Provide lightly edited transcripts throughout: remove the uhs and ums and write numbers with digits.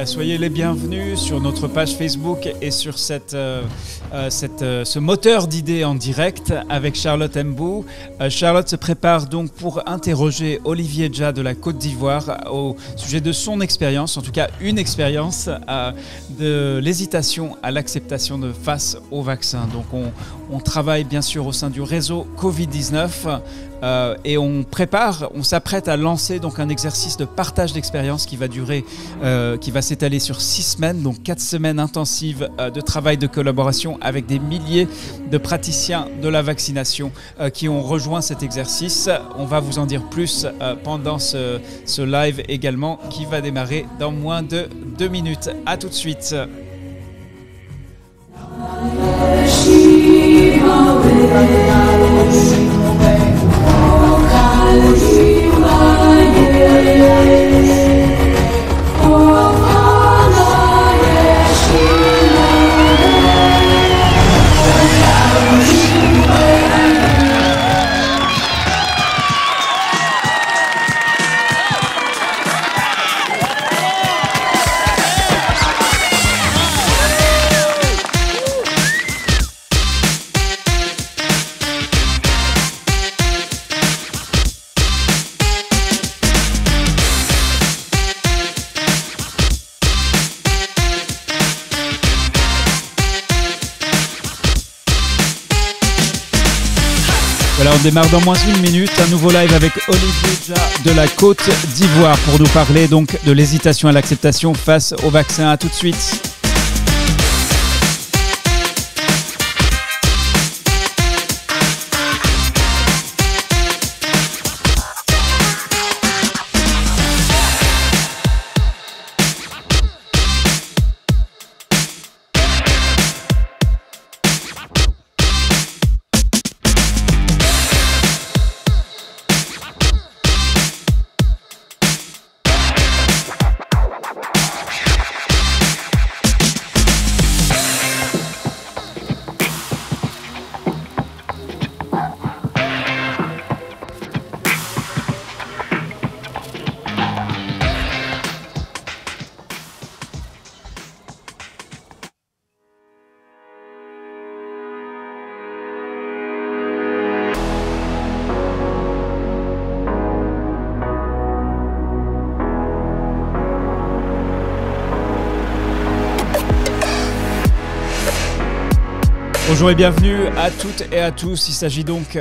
Soyez les bienvenus sur notre page Facebook et sur ce moteur d'idées en direct avec Charlotte Mbou. Charlotte se prépare donc pour interroger Olivier Dja de la Côte d'Ivoire au sujet de son expérience, en tout cas une expérience de l'hésitation à l'acceptation face au vaccin. Donc on travaille bien sûr au sein du réseau Covid-19 et on s'apprête à lancer donc un exercice de partage d'expérience qui va durer, qui va s'étaler sur 6 semaines, donc 4 semaines intensives de travail de collaboration avec des milliers de praticiens de la vaccination qui ont rejoint cet exercice. On va vous en dire plus pendant ce live également qui va démarrer dans moins de 2 minutes. À tout de suite. Voilà, on démarre dans moins d'une minute, un nouveau live avec Olivier Dja de la Côte d'Ivoire pour nous parler donc de l'hésitation à l'acceptation face au vaccin. À tout de suite. Bonjour et bienvenue à toutes et à tous. Il s'agit donc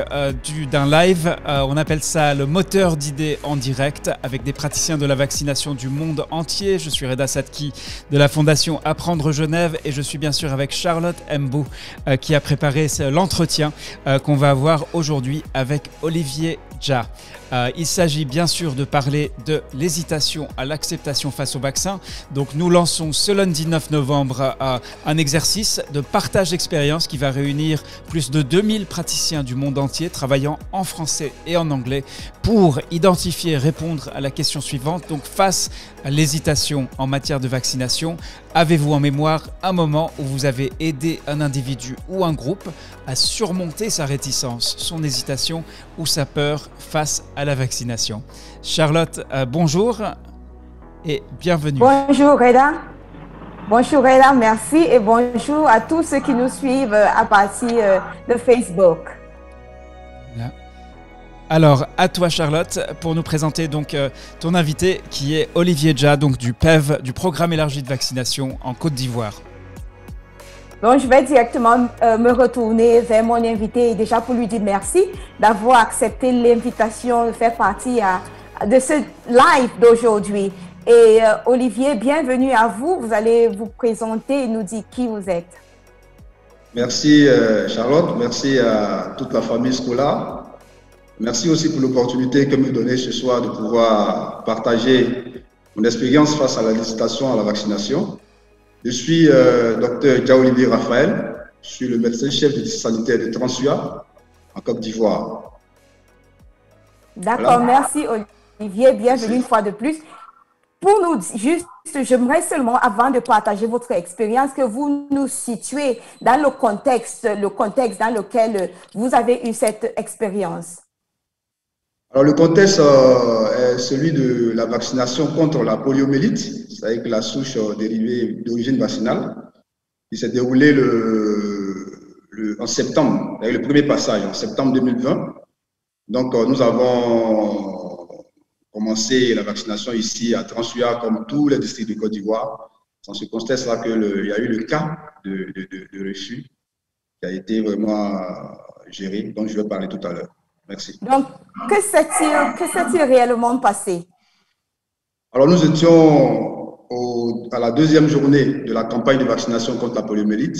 d'un live. On appelle ça le moteur d'idées en direct avec des praticiens de la vaccination du monde entier. Je suis Reda Sadki de la Fondation Apprendre Genève et je suis bien sûr avec Charlotte Mbou qui a préparé l'entretien qu'on va avoir aujourd'hui avec Olivier Dja. Il s'agit bien sûr de parler de l'hésitation à l'acceptation face au vaccin. Donc nous lançons ce lundi 9 novembre un exercice de partage d'expérience qui va réunir plus de 2000 praticiens du monde entier travaillant en français et en anglais pour identifier et répondre à la question suivante. Donc face à l'hésitation en matière de vaccination, avez-vous en mémoire un moment où vous avez aidé un individu ou un groupe à surmonter sa réticence, son hésitation ou sa peur face à la vaccination? Charlotte, bonjour et bienvenue. Bonjour Reda. Bonjour Reda, merci et bonjour à tous ceux qui nous suivent à partir de Facebook. Bien. Alors, à toi Charlotte, pour nous présenter donc ton invité qui est Olivier Dja, donc du PEV, du Programme élargi de vaccination en Côte d'Ivoire. Donc, je vais directement me retourner vers mon invité déjà pour lui dire merci d'avoir accepté l'invitation de faire partie de ce live d'aujourd'hui. Et Olivier, bienvenue à vous. Vous allez vous présenter et nous dire qui vous êtes. Merci Charlotte, merci à toute la famille Scola. Merci aussi pour l'opportunité que me donnez ce soir de pouvoir partager mon expérience face à la législation à la vaccination. Je suis Dr Dia-Olivier Raphaël, je suis le médecin-chef du district sanitaire de Transua, en Côte d'Ivoire. D'accord, voilà. Merci Olivier, bienvenue une fois de plus. Pour nous, juste, j'aimerais seulement, avant de partager votre expérience, que vous nous situez dans le contexte dans lequel vous avez eu cette expérience. Alors, le contexte est celui de la vaccination contre la poliomyélite, c'est-à-dire que la souche dérivée d'origine vaccinale, qui s'est déroulée en septembre, le premier passage en septembre 2020. Donc, nous avons commencé la vaccination ici à Transua, comme tous les districts de Côte d'Ivoire. Dans ce contexte-là qu'il y a eu le cas de refus qui a été vraiment géré, dont je vais parler tout à l'heure. Merci. Donc, que s'est-il réellement passé? Alors, nous étions à la deuxième journée de la campagne de vaccination contre la poliomyélite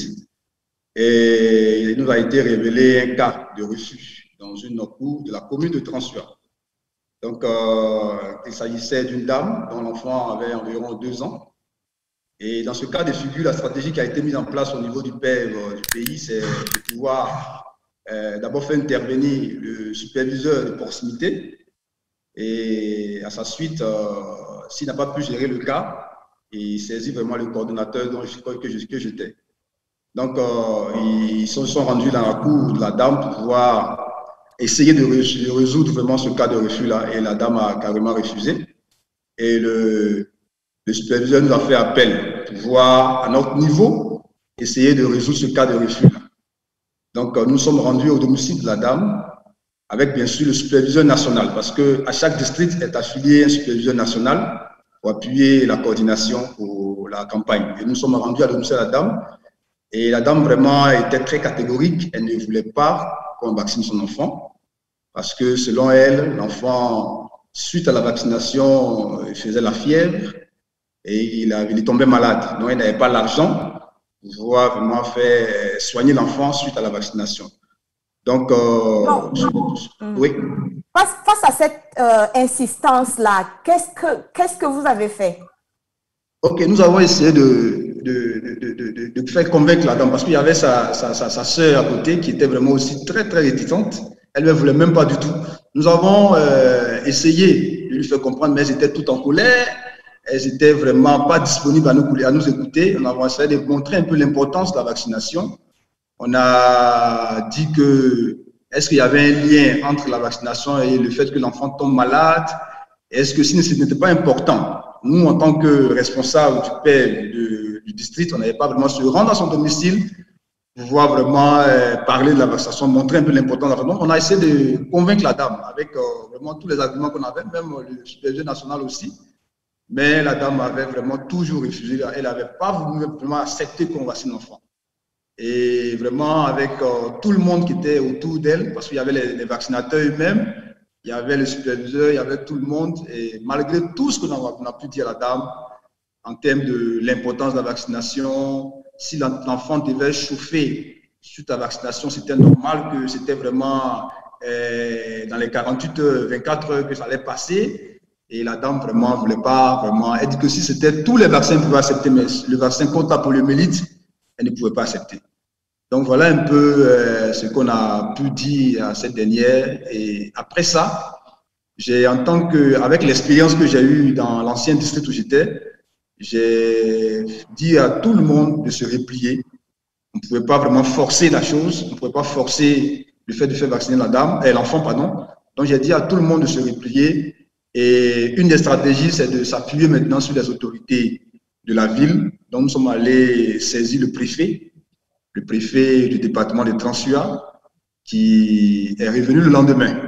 et il nous a été révélé un cas de refus dans une cour de la commune de Transua. Donc, il s'agissait d'une dame dont l'enfant avait environ 2 ans. Et dans ce cas de figure, la stratégie qui a été mise en place au niveau du PEV du pays, c'est de pouvoir d'abord faire intervenir le superviseur de proximité et à sa suite, s'il n'a pas pu gérer le cas, il saisit vraiment le coordonnateur que j'étais. Donc, ils se sont rendus dans la cour de la dame pour pouvoir essayer de résoudre vraiment ce cas de refus-là. Et la dame a carrément refusé. Et le superviseur nous a fait appel pour pouvoir, à notre niveau, essayer de résoudre ce cas de refus-là. Donc, nous sommes rendus au domicile de la dame avec, bien sûr, le superviseur national parce qu'à chaque district est affilié un superviseur national pour appuyer la coordination pour la campagne. Et nous sommes rendus à domicile de la dame et la dame vraiment était très catégorique. Elle ne voulait pas qu'on vaccine son enfant parce que, selon elle, l'enfant, suite à la vaccination, il faisait la fièvre et il est tombé malade. Donc, il n'avait pas l'argent pour pouvoir vraiment faire soigner l'enfant suite à la vaccination. Donc, oui. Face à cette insistance-là, qu'est-ce que vous avez fait? Ok, nous avons essayé de faire convaincre la dame parce qu'il y avait sa sœur à côté qui était vraiment aussi très, très réticente. Elle ne voulait même pas du tout. Nous avons essayé de lui faire comprendre, mais elles étaient toutes en colère. Elles n'étaient vraiment pas disponibles à nous écouter. On a essayé de montrer un peu l'importance de la vaccination. On a dit que est-ce qu'il y avait un lien entre la vaccination et le fait que l'enfant tombe malade? Est-ce que si ce n'était pas important, nous, en tant que responsables du père du district, on n'avait pas vraiment se rendre à son domicile pour pouvoir vraiment parler de la vaccination, montrer un peu l'importance de la vaccination. Donc, on a essayé de convaincre la dame avec vraiment tous les arguments qu'on avait, même le superviseur national aussi. Mais la dame avait vraiment toujours refusé. Elle n'avait pas voulu vraiment accepter qu'on vaccine l'enfant. Et vraiment, avec tout le monde qui était autour d'elle, parce qu'il y avait les vaccinateurs eux-mêmes, il y avait le superviseur, il y avait tout le monde. Et malgré tout ce qu'on a pu dire à la dame, en termes de l'importance de la vaccination, si l'enfant devait chauffer suite à la vaccination, c'était normal que c'était vraiment dans les 48 heures, 24 heures que ça allait passer. Et la dame vraiment ne voulait pas vraiment. Elle dit que si c'était tous les vaccins qu'elle pouvait accepter, mais le vaccin contre la poliomyélite, elle ne pouvait pas accepter. Donc voilà un peu ce qu'on a pu dire à cette dernière. Et après ça, avec l'expérience que j'ai eue dans l'ancien district où j'étais, j'ai dit à tout le monde de se replier. On ne pouvait pas vraiment forcer la chose, on ne pouvait pas forcer le fait de faire vacciner l'enfant, pardon. Donc j'ai dit à tout le monde de se replier. Et une des stratégies, c'est de s'appuyer maintenant sur les autorités de la ville. Donc, nous sommes allés saisir le préfet du département de Transua, qui est revenu le lendemain.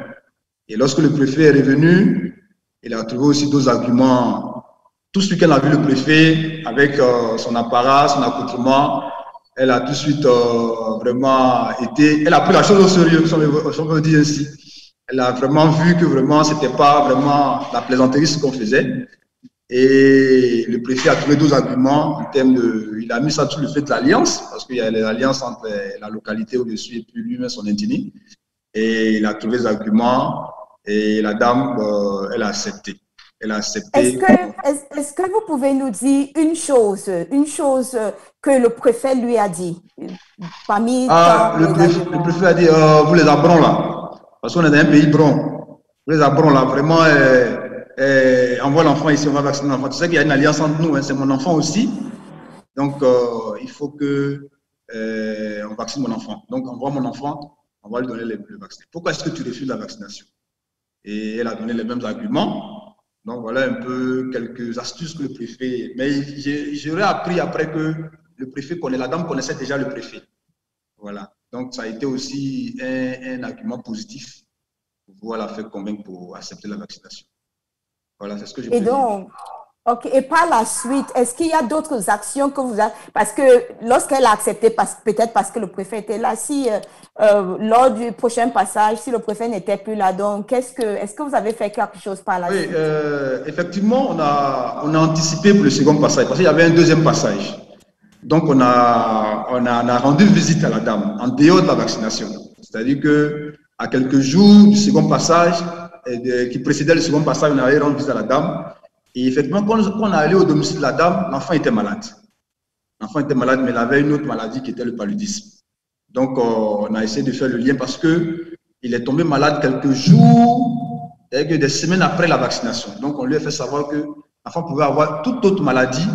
Et lorsque le préfet est revenu, il a trouvé aussi d'autres arguments. Tout ce week-end, on a vu le préfet avec son apparat, son accoutrement. elle a tout de suite vraiment été, elle a pris la chose au sérieux, si on veut dire ainsi. Elle a vraiment vu que vraiment, c'était pas vraiment la plaisanterie ce qu'on faisait. Et le préfet a trouvé d'autres arguments en termes de, il a mis ça sur le fait de l'alliance, parce qu'il y a l'alliance entre la localité au-dessus et puis lui-même son intini. Et il a trouvé des arguments et la dame, elle a accepté. Elle a accepté. Est-ce que vous pouvez nous dire une chose que le préfet lui a dit parmi le préfet a dit, vous les abrons là, parce qu'on est dans un pays bron. Vous les abrons là, vraiment, envoie l'enfant ici, on va vacciner l'enfant. Tu sais qu'il y a une alliance entre nous, hein, c'est mon enfant aussi. Donc, il faut que on vaccine mon enfant. Donc, envoie mon enfant, on va lui donner le vaccin. Pourquoi est-ce que tu refuses la vaccination? Et elle a donné les mêmes arguments. Donc, voilà un peu quelques astuces que le préfet... Mais j'aurais appris après que le préfet connaît, la dame connaissait déjà le préfet. Voilà. Donc, ça a été aussi un argument positif pour pouvoir la faire convaincre pour accepter la vaccination. Voilà, c'est ce que je peux dire. Ok, et par la suite, est-ce qu'il y a d'autres actions que vous avez... Parce que lorsqu'elle a accepté, peut-être parce que le préfet était là, si lors du prochain passage, si le préfet n'était plus là, donc est-ce que vous avez fait quelque chose par la suite? Oui, effectivement, on a anticipé pour le second passage, parce qu'il y avait un deuxième passage. Donc, on a rendu visite à la dame en dehors de la vaccination. C'est-à-dire qu'à quelques jours du second passage, qui précédait le second passage, on avait rendu visite à la dame. Et effectivement, quand on est allé au domicile de la dame, l'enfant était malade. L'enfant était malade, mais il avait une autre maladie qui était le paludisme. Donc, on a essayé de faire le lien parce qu'il est tombé malade quelques jours, des semaines après la vaccination. Donc, on lui a fait savoir que l'enfant pouvait avoir toute autre maladie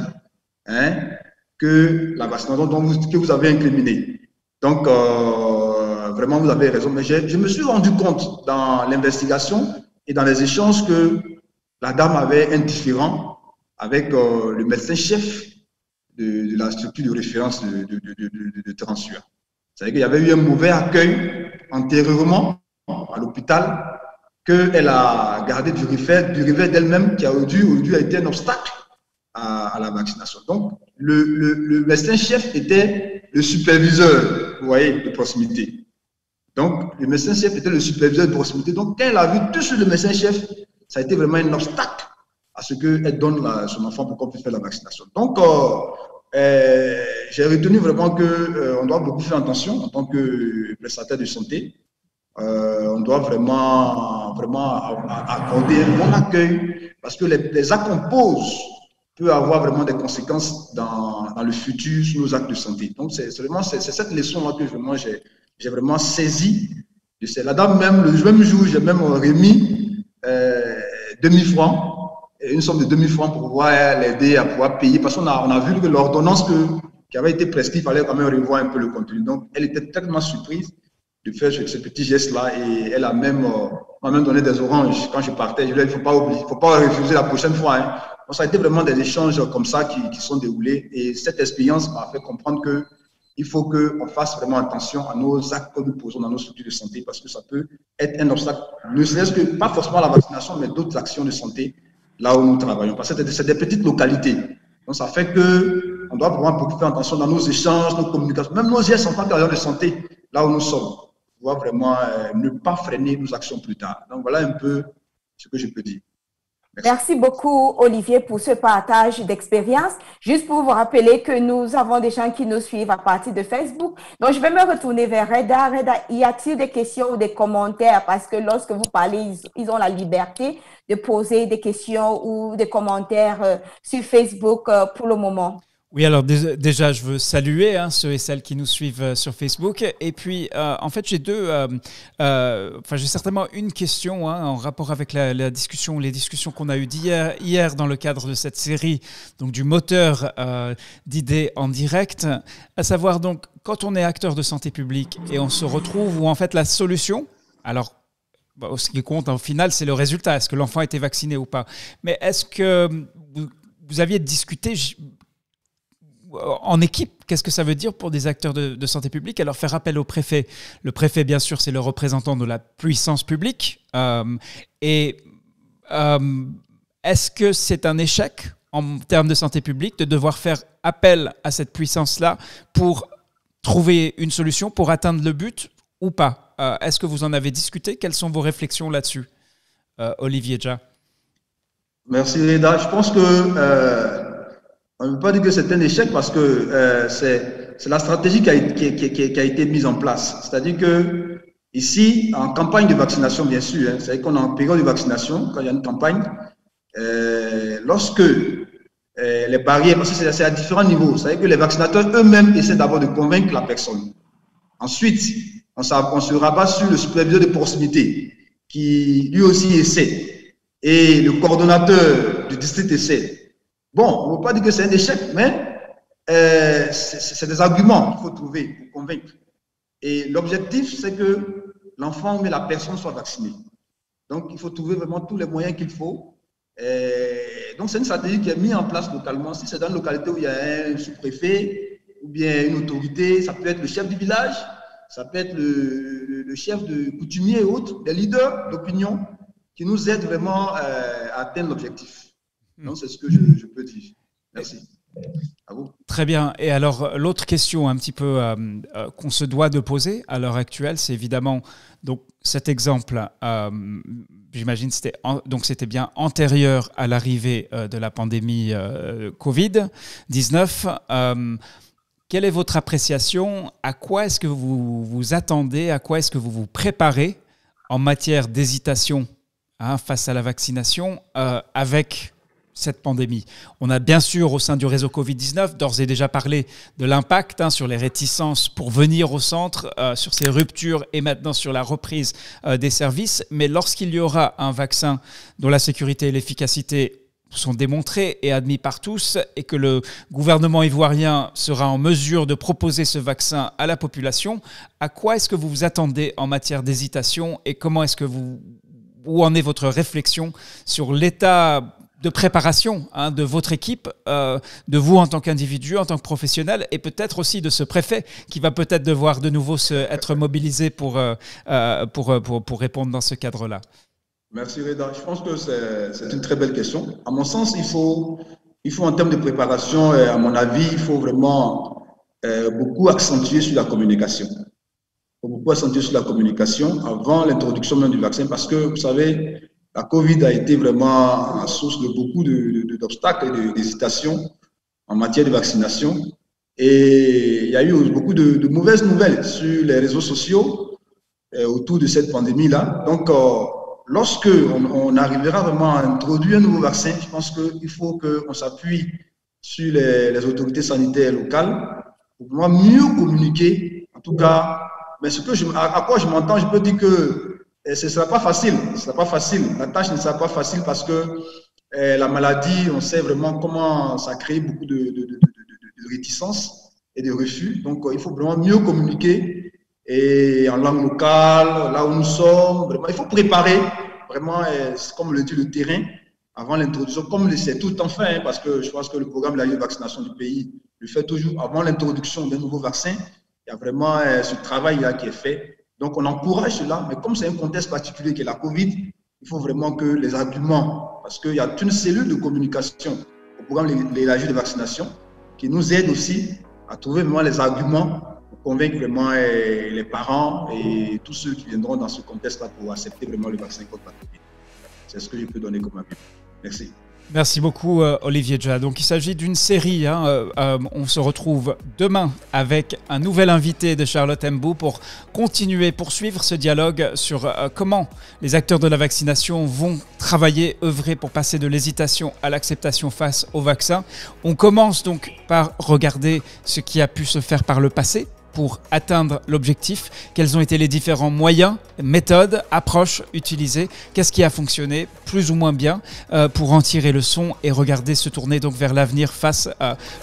que la vaccination que vous avez incriminée. Donc, vraiment, vous avez raison. Mais je me suis rendu compte dans l'investigation et dans les échanges que la dame avait un différend avec le médecin-chef de la structure de référence de Transua. C'est-à-dire qu'il y avait eu un mauvais accueil antérieurement à l'hôpital qu'elle a gardé du revers d'elle-même qui aurait dû être un obstacle à la vaccination. Donc, le médecin-chef était le superviseur, vous voyez, de proximité. Donc, le médecin-chef était le superviseur de proximité. Donc, quand elle a vu tout sur le médecin-chef, ça a été vraiment un obstacle à ce qu'elle donne son enfant pour qu'on puisse faire la vaccination. Donc, j'ai retenu vraiment qu'on doit beaucoup faire attention en tant que prestataire de santé. On doit vraiment accorder un bon accueil parce que les actes qu'on pose peuvent avoir vraiment des conséquences dans le futur sur nos actes de santé. Donc, c'est cette leçon-là que vraiment j'ai vraiment saisi. La dame, même le même jour, j'ai même remis 2 000 francs, une somme de 2 000 francs pour pouvoir l'aider à pouvoir payer parce qu'on a vu que l'ordonnance qui avait été prescrite, il fallait quand même revoir un peu le contenu. Donc, elle était tellement surprise de faire ce petit geste-là et elle m'a même donné des oranges quand je partais. Je lui ai dit, il ne faut pas refuser la prochaine fois. Hein. Donc, ça a été vraiment des échanges comme ça qui sont déroulés et cette expérience m'a fait comprendre qu'il faut qu'on fasse vraiment attention à nos actes que nous posons dans nos structures de santé parce que ça peut être un obstacle, ne serait-ce que pas forcément la vaccination, mais d'autres actions de santé là où nous travaillons. Parce que c'est des petites localités. Donc, ça fait qu'on doit vraiment beaucoup faire attention dans nos échanges, nos communications, même nos gestes en tant qu'agents de santé, là où nous sommes. On doit vraiment ne pas freiner nos actions plus tard. Donc, voilà un peu ce que je peux dire. Merci beaucoup, Olivier, pour ce partage d'expérience. Juste pour vous rappeler que nous avons des gens qui nous suivent à partir de Facebook. Donc, je vais me retourner vers Reda. Reda, y a-t-il des questions ou des commentaires? Parce que lorsque vous parlez, ils ont la liberté de poser des questions ou des commentaires sur Facebook pour le moment. Oui, alors déjà, je veux saluer ceux et celles qui nous suivent sur Facebook. Et puis, en fait, j'ai j'ai certainement une question en rapport avec les discussions qu'on a eues hier dans le cadre de cette série, donc du moteur d'idées en direct, à savoir donc quand on est acteur de santé publique et on se retrouve où en fait la solution, alors ce qui compte en final, c'est le résultat, est-ce que l'enfant a été vacciné ou pas. Mais est-ce que vous aviez discuté en équipe, qu'est-ce que ça veut dire pour des acteurs de santé publique? Alors, faire appel au préfet. Le préfet, bien sûr, c'est le représentant de la puissance publique. Est-ce que c'est un échec en termes de santé publique de devoir faire appel à cette puissance-là pour trouver une solution pour atteindre le but ou pas? Est-ce que vous en avez discuté? Quelles sont vos réflexions là-dessus, Olivier Dja? Merci Reda. Je pense que on ne peut pas dire que c'est un échec parce que c'est la stratégie qui a été mise en place. C'est-à-dire que ici, en campagne de vaccination, bien sûr, hein, c'est-à-dire qu'on est en période de vaccination, quand il y a une campagne, lorsque les barrières, parce que c'est à différents niveaux, c'est-à-dire que les vaccinateurs eux-mêmes essaient d'abord de convaincre la personne. Ensuite, on se rabat sur le superviseur de proximité qui lui aussi essaie et le coordonnateur du district essaie. Bon, on ne peut pas dire que c'est un échec, mais c'est des arguments qu'il faut trouver pour convaincre. Et l'objectif, c'est que l'enfant ou la personne soit vaccinée. Donc, il faut trouver vraiment tous les moyens qu'il faut. Donc, c'est une stratégie qui est mise en place localement. Si c'est dans une localité où il y a un sous-préfet ou bien une autorité, ça peut être le chef du village, ça peut être le chef de coutumier et autres, des leaders d'opinion qui nous aident vraiment à atteindre l'objectif. Donc, c'est ce que je peux dire. Merci. À vous. Très bien. Et alors, l'autre question un petit peu qu'on se doit de poser à l'heure actuelle, c'est évidemment donc, cet exemple, j'imagine c'était bien antérieur à l'arrivée de la pandémie Covid-19. Quelle est votre appréciation? À quoi est-ce que vous vous attendez? À quoi est-ce que vous vous préparez en matière d'hésitation face à la vaccination avec cette pandémie? On a bien sûr au sein du réseau Covid-19 d'ores et déjà parlé de l'impact sur les réticences pour venir au centre, sur ces ruptures et maintenant sur la reprise des services. Mais lorsqu'il y aura un vaccin dont la sécurité et l'efficacité sont démontrés et admis par tous et que le gouvernement ivoirien sera en mesure de proposer ce vaccin à la population, à quoi est-ce que vous vous attendez en matière d'hésitation et comment est-ce que où en est votre réflexion sur l'état de préparation de votre équipe, de vous en tant qu'individu, en tant que professionnel, et peut-être aussi de ce préfet qui va peut-être devoir de nouveau être mobilisé pour répondre dans ce cadre-là? Merci Reda. Je pense que c'est une très belle question. À mon sens, il faut en termes de préparation, à mon avis, il faut vraiment beaucoup accentuer sur la communication. Il faut beaucoup accentuer sur la communication avant l'introduction même du vaccin parce que, vous savez, la Covid a été vraiment la source de beaucoup d'obstacles et d'hésitations en matière de vaccination. Et il y a eu beaucoup de mauvaises nouvelles sur les réseaux sociaux autour de cette pandémie-là. Donc, lorsque on arrivera vraiment à introduire un nouveau vaccin, je pense qu'il faut qu'on s'appuie sur les autorités sanitaires locales pour pouvoir mieux communiquer. En tout cas, mais à quoi je m'entends, je peux dire que ce ne sera pas facile. Ce sera pas facile. La tâche ne sera pas facile parce que la maladie, on sait vraiment comment ça crée beaucoup de réticences et de refus. Donc, il faut vraiment mieux communiquer et en langue locale, là où nous sommes. Vraiment, il faut préparer vraiment, comme le dit le terrain, avant l'introduction, comme c'est tout le temps fait, parce que je pense que le programme de la vaccination du pays le fait toujours avant l'introduction d'un nouveau vaccin. Il y a vraiment ce travail-là qui est fait. Donc, on encourage cela, mais comme c'est un contexte particulier qui est la Covid, il faut vraiment que les arguments, parce qu'il y a une cellule de communication au programme élargi de vaccination qui nous aide aussi à trouver vraiment les arguments pour convaincre vraiment les parents et tous ceux qui viendront dans ce contexte-là pour accepter vraiment le vaccin contre la Covid. C'est ce que je peux donner comme avis. Merci. Merci beaucoup Olivier Dja. Donc il s'agit d'une série, on se retrouve demain avec un nouvel invité de Charlotte Mbou pour poursuivre ce dialogue sur comment les acteurs de la vaccination vont travailler, œuvrer pour passer de l'hésitation à l'acceptation face au vaccin. On commence donc par regarder ce qui a pu se faire par le passé pour atteindre l'objectif, quels ont été les différents moyens, méthodes, approches utilisées, qu'est-ce qui a fonctionné plus ou moins bien pour en tirer le son et regarder se tourner donc vers l'avenir face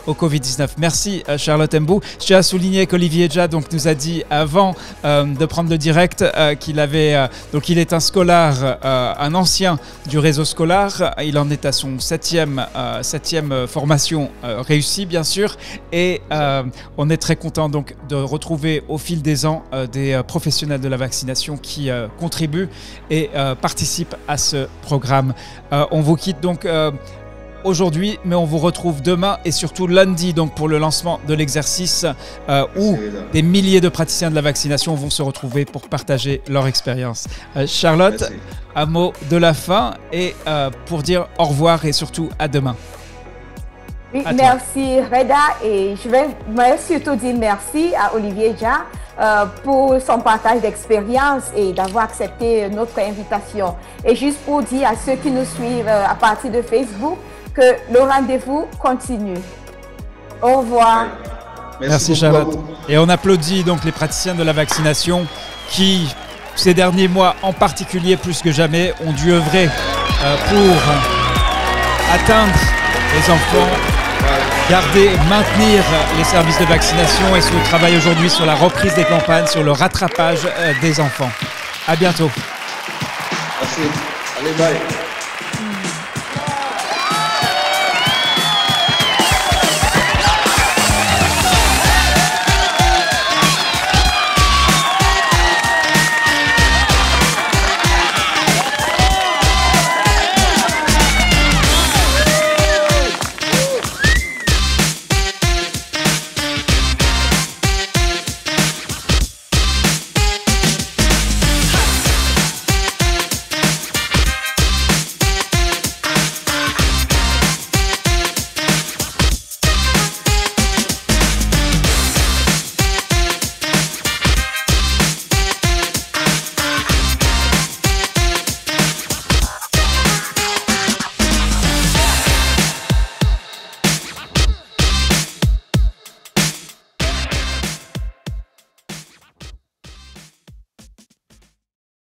au Covid-19. Merci Charlotte Mbou. Je tiens à souligner qu'Olivier Dja nous a dit avant de prendre le direct qu'il il est un scolaire, un ancien du réseau scolaire. Il en est à son septième formation réussie bien sûr et on est très content donc de retrouver au fil des ans des professionnels de la vaccination qui contribuent et participent à ce programme. On vous quitte donc aujourd'hui, mais on vous retrouve demain et surtout lundi donc pour le lancement de l'exercice où des milliers de praticiens de la vaccination vont se retrouver pour partager leur expérience. Charlotte, merci. Un mot de la fin et pour dire au revoir et surtout à demain. Oui, merci Reda et je vais surtout dire merci à Olivier Dia pour son partage d'expérience et d'avoir accepté notre invitation. Et juste pour dire à ceux qui nous suivent à partir de Facebook que le rendez-vous continue. Au revoir. Merci Charlotte. Et on applaudit donc les praticiens de la vaccination qui, ces derniers mois en particulier plus que jamais, ont dû œuvrer pour atteindre les enfants, garder, maintenir les services de vaccination et ce travail aujourd'hui sur la reprise des campagnes, sur le rattrapage des enfants. À bientôt. Merci. Allez, bye.